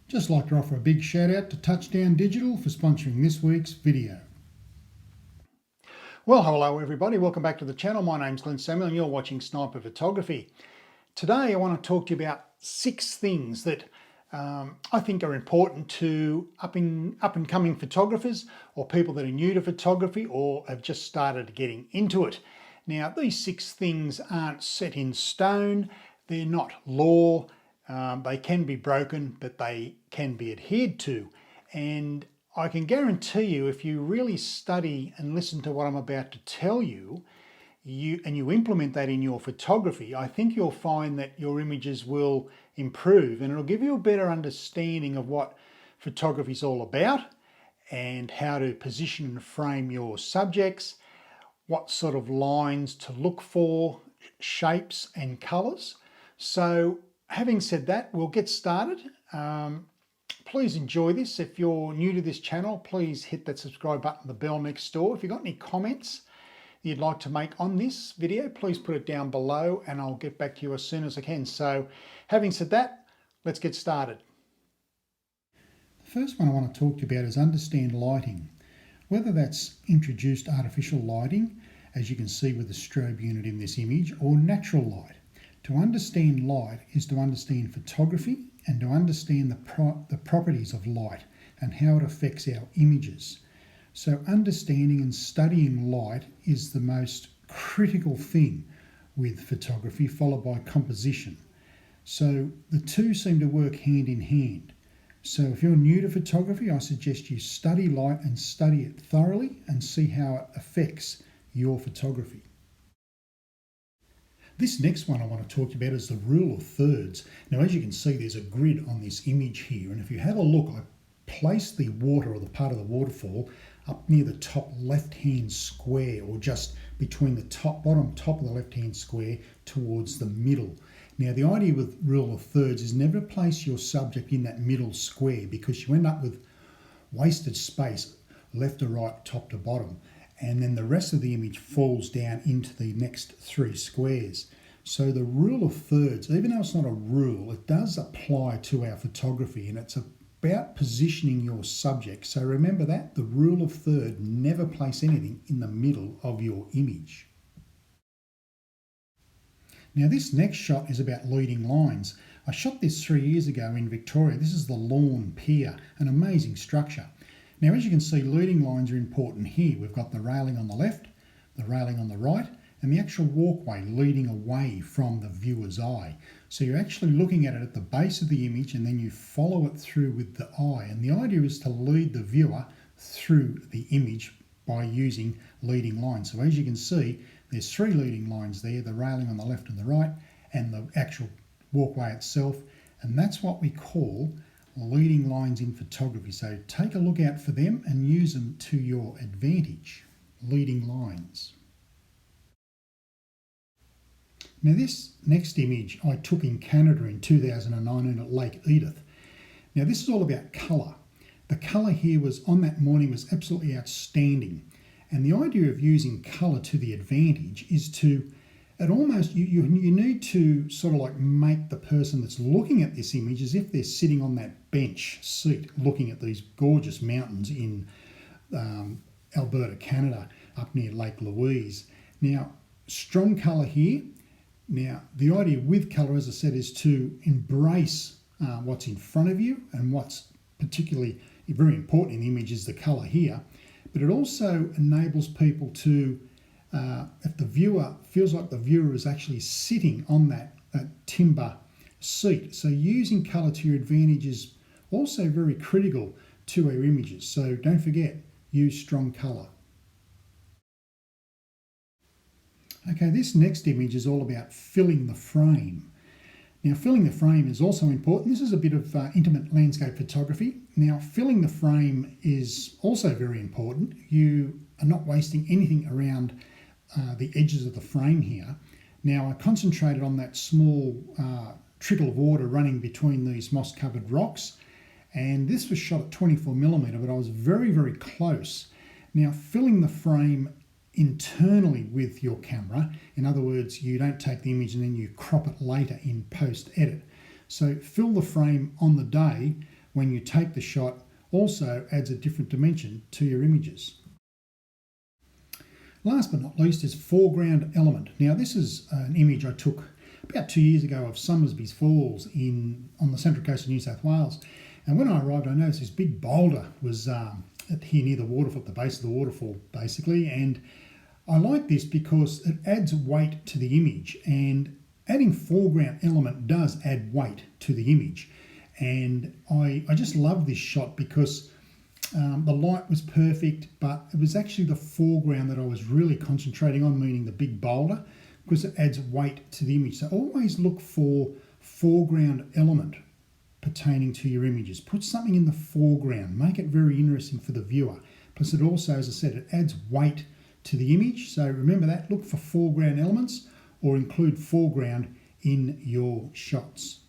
Just like to offer a big shout out to Touchdown Digital for sponsoring this week's video. Well, hello everybody, welcome back to the channel. My name's Glenn Samuel and you're watching Sniper Photography. Today I want to talk to you about 6 things that I think are important to up and coming photographers or people that are new to photography or have just started getting into it. Now, these 6 things aren't set in stone, they're not law, they can be broken, but they can be adhered to. And I can guarantee you, if you really study and listen to what I'm about to tell you, and you implement that in your photography, I think you'll find that your images will improve and it'll give you a better understanding of what photography is all about and how to position and frame your subjects, what sort of lines to look for, shapes and colors. So having said that, we'll get started. Please enjoy this. If you're new to this channel, please hit that subscribe button, the bell next door. If you've got any comments you'd like to make on this video, please put it down below and I'll get back to you as soon as I can. So having said that, let's get started. The first one I want to talk to you about is understand lighting. Whether that's introduced artificial lighting, as you can see with the strobe unit in this image, or natural light. To understand light is to understand photography and to understand the properties of light and how it affects our images. So understanding and studying light is the most critical thing with photography, followed by composition. So the two seem to work hand in hand. So if you're new to photography, I suggest you study light and study it thoroughly and see how it affects your photography. This next one I want to talk about is the rule of thirds. Now, as you can see, there's a grid on this image here, and if you have a look, I placed the water or the part of the waterfall up near the top left-hand square, or just between the bottom top of the left-hand square towards the middle. Now, the idea with rule of thirds is never place your subject in that middle square because you end up with wasted space left to right, top to bottom. And then the rest of the image falls down into the next 3 squares. So the rule of thirds, even though it's not a rule, it does apply to our photography, and it's about positioning your subject. So remember that, the rule of third, never place anything in the middle of your image. Now this next shot is about leading lines. I shot this 3 years ago in Victoria. This is the Lawn Pier, an amazing structure. Now, as you can see, leading lines are important here. We've got the railing on the left, the railing on the right, and the actual walkway leading away from the viewer's eye. So you're actually looking at it at the base of the image and then you follow it through with the eye. And the idea is to lead the viewer through the image by using leading lines. So as you can see, there's 3 leading lines there, the railing on the left and the right, and the actual walkway itself. And that's what we call leading lines in photography. So take a look out for them and use them to your advantage. Leading lines. Now this next image I took in Canada in 2019 at Lake Edith. Now this is all about colour. The colour here was on that morning was absolutely outstanding. And the idea of using colour to the advantage is to you need to sort of like make the person that's looking at this image as if they're sitting on that bench seat looking at these gorgeous mountains in Alberta, Canada, up near Lake Louise. Now, strong colour here. Now, the idea with colour, as I said, is to embrace what's in front of you, and what's particularly very important in the image is the colour here. But it also enables people to if the viewer feels like the viewer is actually sitting on that timber seat. So using colour to your advantage is also very critical to our images. So don't forget, use strong colour. Okay, this next image is all about filling the frame. Now, filling the frame is also important. This is a bit of intimate landscape photography. Now, filling the frame is also very important. You are not wasting anything around the edges of the frame here. Now, I concentrated on that small trickle of water running between these moss-covered rocks, and this was shot at 24mm, but I was very, very close. Now, filling the frame internally with your camera, in other words, you don't take the image and then you crop it later in post-edit. So fill the frame on the day when you take the shot also adds a different dimension to your images. Last but not least is foreground element. Now this is an image I took about 2 years ago of Somersby's Falls on the Central Coast of New South Wales. And when I arrived, I noticed this big boulder was here near the waterfall, at the base of the waterfall basically. And I like this because it adds weight to the image, and adding foreground element does add weight to the image. And I just love this shot because the light was perfect, but it was actually the foreground that I was really concentrating on, meaning the big boulder, because it adds weight to the image. So always look for foreground element pertaining to your images. Put something in the foreground, make it very interesting for the viewer. Plus it also, as I said, it adds weight to the image. So remember that, look for foreground elements or include foreground in your shots.